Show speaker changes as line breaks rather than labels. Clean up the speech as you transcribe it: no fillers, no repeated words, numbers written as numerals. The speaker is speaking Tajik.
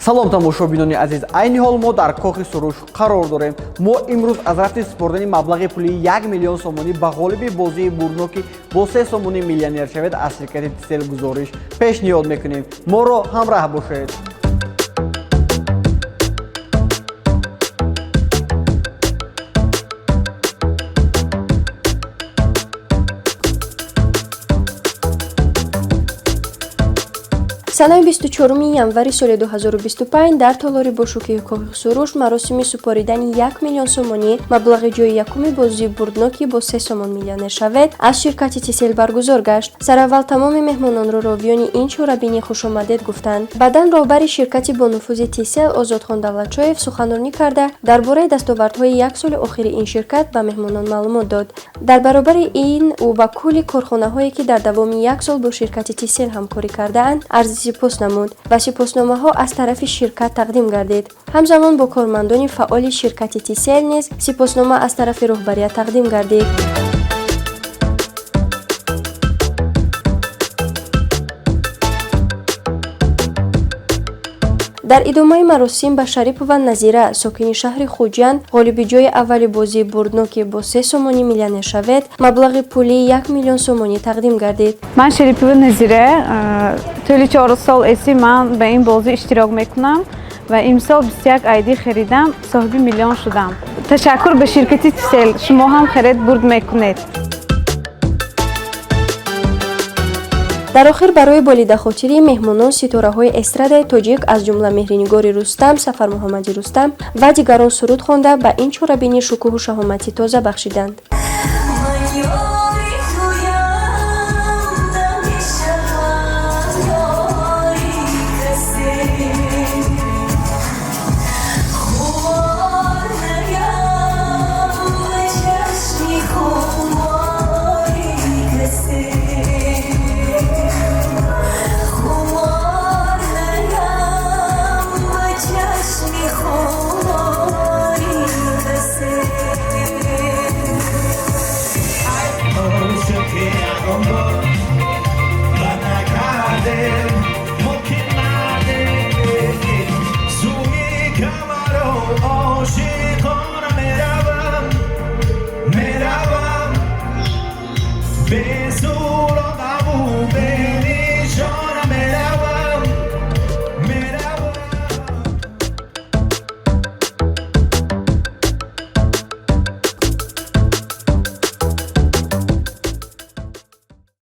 салом тамошобинони азиз, айни ҳол мо дар Кохи Суруш қарор дорем. Мо имрӯз аз рафти супоридани маблағи пули 1 миллион сомонӣ ба ғолиби бозии бурдноки бо 3 сомонӣ миллионер шавед аз ширкати Тселл гузориш пешниҳод мекунем. Моро ҳамроҳ бошед.
Санаи 24 январи соли 2025 дар толори бошукӯҳи Кохи Суруш маросими супоридани 1 миллион сомонӣ маблағи ҷойи якуми бозии бурдноки бо 3 сомон миллионер шавед аз ширкати Тселл баргузор гашт. Сараввал тамоми меҳмононро ровиёни ин чорабинӣ хушомадед гуфтанд. Баъдан роҳбари ширкати бо нуфузи Тселл Озодхон Давлатшоев суханронӣ карда дар бораи дастовардҳои як соли охири ин ширкат ба меҳмонон маълумот дод. Дар баробари ин ӯ ба кулли корхонаҳое ки дар давоми як сол бо ширкати Тселл ҳамкорӣ кардаанд арзи сипос намуд ва сипосномаҳо аз тарафи ширкат тақдим гардид. ҳамзамон бо кормандони фаъоли ширкати Тселл низ сипоснома аз тарафи роҳбария тақдим гардид. дар идомаи маросим ба Шарипова Назира, сокини шаҳри Хуҷанд, ғолиби ҷои аввали бозии бурдноки бо 3 сомонӣ миллионер шавед маблағи пули 1 миллион сомонӣ тақдим гардид.
Ман Шарипова Назира, тӯли 4 сол эси ман ба ин бозӣ иштирок мекунам ва имсол 21 айдӣ херидам, соҳиби миллион шудам. Ташаккур ба ширкати Тселл, шумо ҳам харид бурд мекунед.
дар охир барои болидахотири меҳмонон ситораҳои эстрадаи тоҷик аз ҷумла меҳринигори Рустам, Сафар Муҳаммади Рустам ва дигарон суруд хонда ба ин чорабинӣ шукӯҳу шаҳомати тоза бахшиданд.
Beso